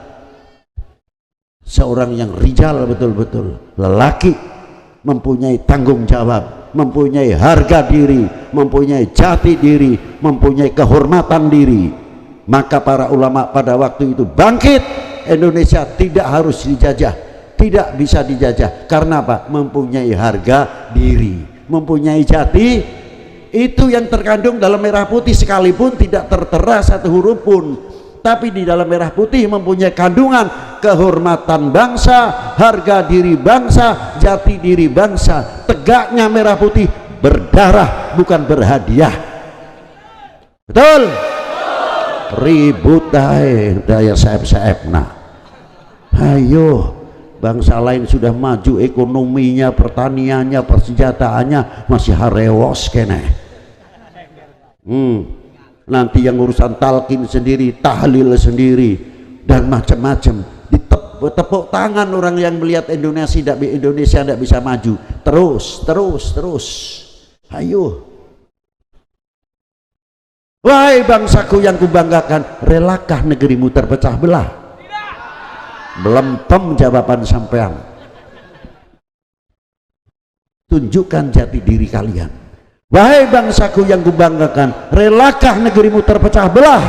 seorang yang rijal betul-betul, lelaki, mempunyai tanggung jawab, mempunyai harga diri, mempunyai jati diri, mempunyai kehormatan diri. Maka para ulama pada waktu itu bangkit. Indonesia tidak harus dijajah, tidak bisa dijajah. Karena apa? Mempunyai harga diri, mempunyai jati. Itu yang terkandung dalam merah putih, sekalipun tidak tertera satu huruf pun, tapi di dalam merah putih mempunyai kandungan kehormatan bangsa, harga diri bangsa, jati diri bangsa. Tegaknya merah putih berdarah, bukan berhadiah. Betul? Ribut daya saeb-saeb. Nah, ayo, bangsa lain sudah maju ekonominya, pertaniannya, persenjataannya, masih harewos kene. Nanti yang urusan talqin sendiri, tahlil sendiri, dan macam-macam. Ditepuk tangan orang yang melihat Indonesia tidak bisa maju. Terus. Ayo. Wahai bangsaku yang kubanggakan, relakah negerimu terpecah belah? Melempem jawaban sampean. Tunjukkan jati diri kalian. Wahai bangsaku yang kubanggakan, relakah negerimu terpecah belah?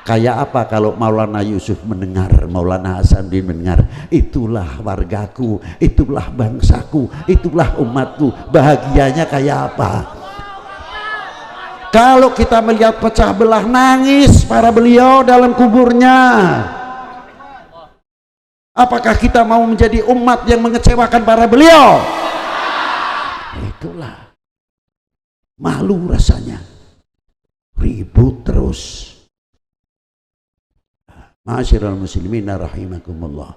Kayak apa kalau Maulana Yusuf mendengar, Maulana Hasanuddin mendengar, itulah wargaku, itulah bangsaku, itulah umatku, bahagianya kayak apa? Kalau kita melihat pecah belah, nangis para beliau dalam kuburnya. Apakah kita mau menjadi umat yang mengecewakan para beliau? Itulah malu rasanya, ribut terus. Ma'asyiral muslimin rahimakumullah.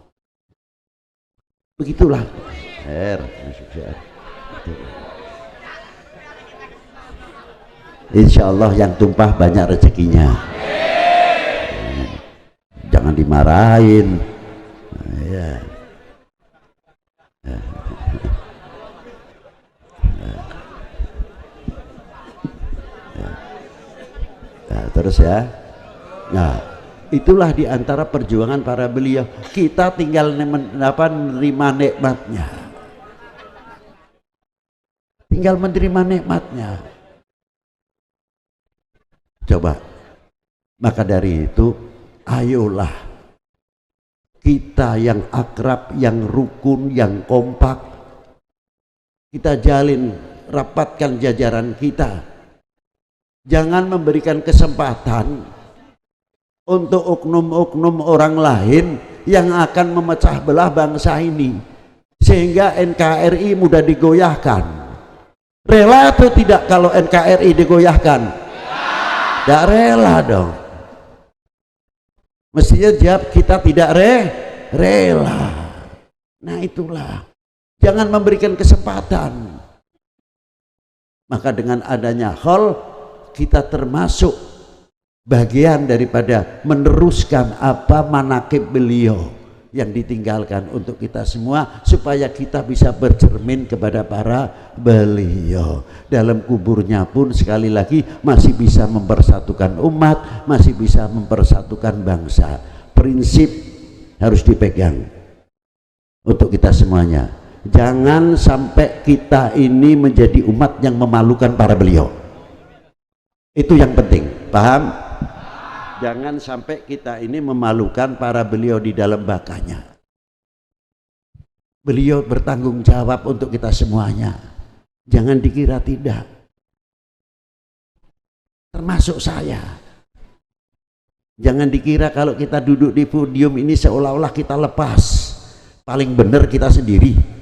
Begitulah. Insya Allah yang tumpah banyak rezekinya. Jangan dimarahin. Ya. Terus ya. Nah, itulah diantara perjuangan para beliau. Kita tinggal menerima nikmatnya, tinggal menerima nikmatnya. Coba, maka dari itu ayolah kita yang akrab, yang rukun, yang kompak, kita jalin, rapatkan jajaran kita. Jangan memberikan kesempatan untuk oknum-oknum orang lain yang akan memecah belah bangsa ini, sehingga NKRI mudah digoyahkan. Rela atau tidak kalau NKRI digoyahkan? Tidak rela dong. Mestinya jawab kita tidak rela. Nah itulah, jangan memberikan kesempatan. Maka dengan adanya hal, kita termasuk bagian daripada meneruskan apa manaqib beliau yang ditinggalkan untuk kita semua, supaya kita bisa bercermin kepada para beliau. Dalam kuburnya pun sekali lagi masih bisa mempersatukan umat, masih bisa mempersatukan bangsa. Prinsip harus dipegang untuk kita semuanya. Jangan sampai kita ini menjadi umat yang memalukan para beliau. Itu yang penting, paham? Jangan sampai kita ini memalukan para beliau di dalam bakanya. Beliau bertanggung jawab untuk kita semuanya. Jangan dikira tidak. Termasuk saya. Jangan dikira kalau kita duduk di podium ini seolah-olah kita lepas. Paling benar kita sendiri.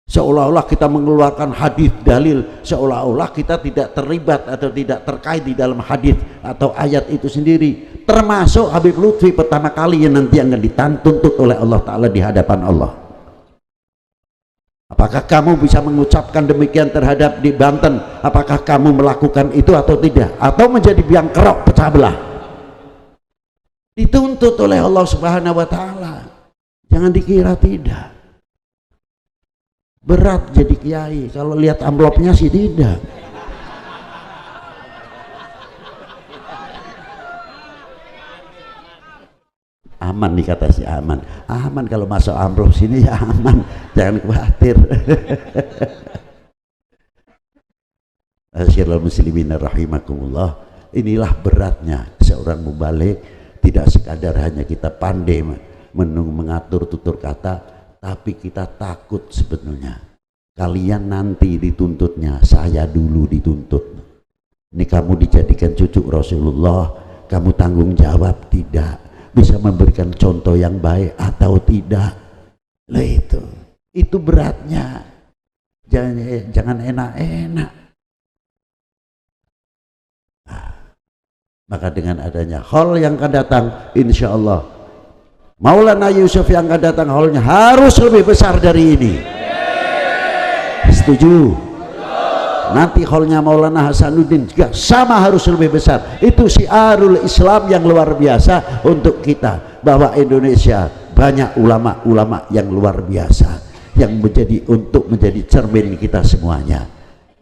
Seolah-olah kita mengeluarkan hadis dalil, seolah-olah kita tidak terlibat atau tidak terkait di dalam hadis atau ayat itu sendiri. Termasuk Habib Lutfi pertama kali yang nanti akan dituntut oleh Allah Ta'ala di hadapan Allah. Apakah kamu bisa mengucapkan demikian terhadap di Banten? Apakah kamu melakukan itu atau tidak? Atau menjadi biang kerok pecah belah? Dituntut oleh Allah Subhanahu wa Ta'ala. Jangan dikira tidak. Berat jadi kiai, kalau lihat amplopnya sih tidak. Aman nih kata si Aman. Aman kalau masuk amplop sini ya aman, jangan khawatir. Asyirul muslimin rahimakumullah. Inilah beratnya seorang mubalik. Tidak sekadar hanya kita pandai mengatur tutur kata, tapi kita takut sebenarnya. Kalian nanti dituntutnya, saya dulu dituntut. Ini kamu dijadikan cucu Rasulullah, kamu tanggung jawab tidak? Bisa memberikan contoh yang baik atau tidak? Lah itu beratnya. Jangan enak-enak. Maka dengan adanya hal yang akan datang, insya Allah Maulana Yusuf yang akan datang hallnya harus lebih besar dari ini. Setuju? Nanti hallnya Maulana Hasanuddin juga sama harus lebih besar. Itu syiarul Islam yang luar biasa untuk kita, bahwa Indonesia banyak ulama-ulama yang luar biasa yang menjadi cermin kita semuanya.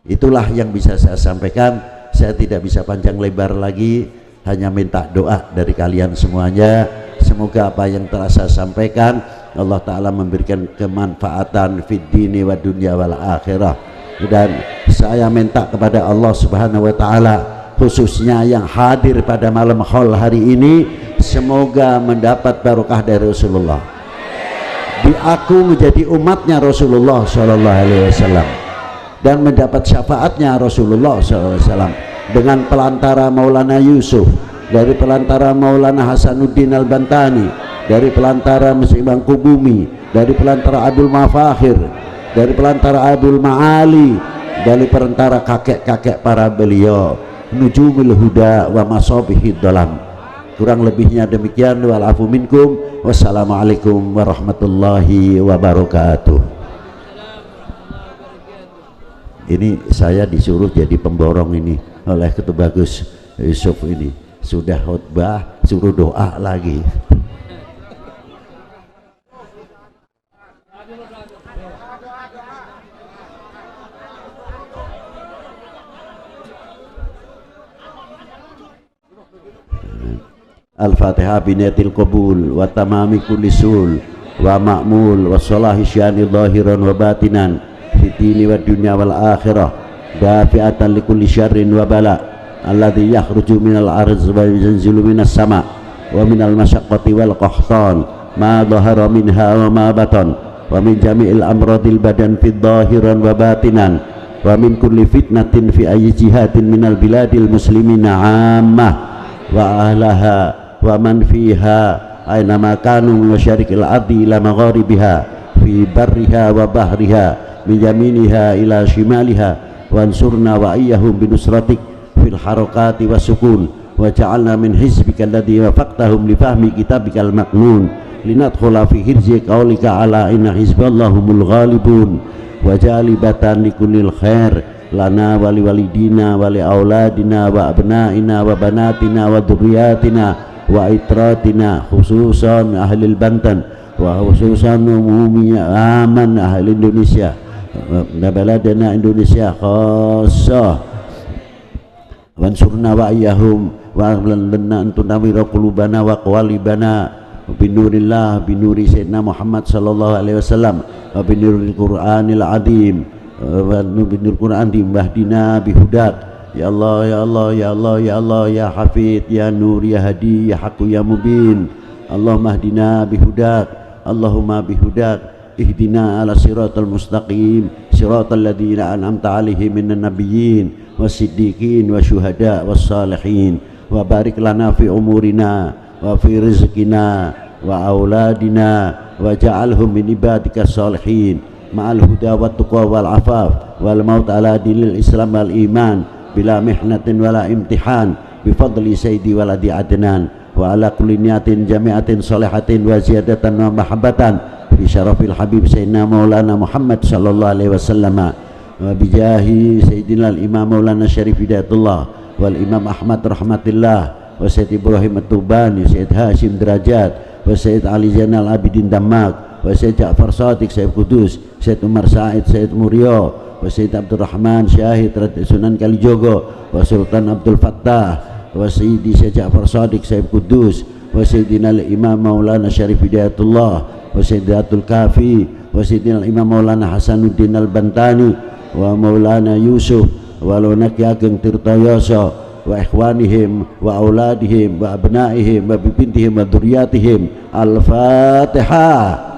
Itulah yang bisa saya sampaikan. Saya tidak bisa panjang lebar lagi, hanya minta doa dari kalian semuanya. Semoga apa yang telah saya sampaikan Allah Ta'ala memberikan kemanfaatan fid dini wa dunya wal akhirah. Dan saya minta kepada Allah Subhanahu wa Ta'ala, khususnya yang hadir pada malam haul hari ini, semoga mendapat barokah dari Rasulullah, diaku menjadi umatnya Rasulullah Sallallahu Alaihi Wasallam, dan mendapat syafaatnya Rasulullah Sallallahu Alaihi Wasallam dengan pelantara Maulana Yusuf, dari pelantara Maulana Hasanuddin Al-Bantani, dari pelantara Masih Bangku Bumi, dari pelantara Abdul Mafakhir, dari pelantara Abdul Ma'ali, dari pelantara kakek-kakek para beliau, Nujumul Huda wa Masabihid Dalam. Kurang lebihnya demikian. Walafu minkum. Wassalamualaikum warahmatullahi wabarakatuh. Ini saya disuruh jadi pemborong ini oleh Ketua Bagus Yusuf ini. Sudah khutbah suruh doa lagi. Al-Fatihah binatil qabul wa tamami kulli sul wa ma'mul wa salahi syani zahiran wa batinan fi dini wa dunya wal akhirah dafi'atan li kulli syarrin wa bala alladhi yakhruju minal arz wa yanzilu minas sama wa minal masyaqqati wal qahtan ma dhahara minha wa ma batan wa min jami'il amradil badan fi zahiran wa batinan wa min kulli fitnatin fi ayyi jihatin minal biladil muslimina ammah wa ahlaha wa man fiha aina ma kanu min masyariqil ardi ila magharibiha fi barriha wa bahriha min yaminiha ila shimaliha wansurna wa iyyahum binusratik fil harakati wasukun wa ja'alna min hizbika alladhi wafaqtahum li fahmi kitabikal maknun linadkhula fi hirzi qaulika ala inna hizballahumul ghalibun wa jalibatan likullil khair lana wali walidina wali auladina wa abnaina wa banatina wa dzurriyyatina wa itratina khususan ahli Banten wa khususan umumnya aman ahli Indonesia wa baladana Indonesia khassah wansurna wa iyyahum wa lana antunawira qulubana wa qawalibana binurillah binuri sayyidina Muhammad sallallahu alaihi wasallam wa binuril Qur'anil azim wa binuril Qur'an dimahdina bihudak. Ya Allah, ya Allah, ya Allah, ya Allah, ya Hafid, ya Nur, ya Hadi, ya Haqqu, ya Mubin. Allahumma hdina bihudak, Allahumma bihudak, ihdina ala siratal mustaqim, siratal ladzina an'amta alaihim minan nabiyyin wasiddiqin wasyuhada wassalihin. Wa barik lana fi umurina wa fi rizqina wa auladina wa ja'alhum min ibadika salihin ma'al huda wat tuqa wal afaf wal maut ala dinil Islam wal iman bila mihnatin wala imtihan bifadli sayyidi waladi adnan wa ala kulli niyatin jami'atin salihatin wa ziyadatan wa mahabbatan bi syarafil habib sayyidina maulana Muhammad sallallahu alaihi wasallam wa bijahi sayyidina al-imam maulana syarif hidayatullah wal imam Ahmad rahmatillah wa sayyid Ibrahim at-Tubani sayyid Hashim Derajat wa sayyid Ali Zainal Abidin Damak wa sayyid Ja'far Shadiq sayyid Kudus sayyid Umar Said sayyid Muryo wa Sayyid Abdul Rahman Syahid Sunan Kalijogo wa Sultan Abdul Fattah wa Sayyidi Syekh Ja'far Shadiq Sayyid Kudus wa Sayyidina Imam Maulana Syarif Hidayatullah wa Sayyidatul Kafi wa Sayyidina Imam Maulana Hasanuddin Al-Bantani wa Maulana Yusuf wa Lunaki Ageng Tirtayoso wa ikhwanihim wa auladihim wa abnaihim wa bibintihim wa dzurriyyatihim. Al-Fatihah.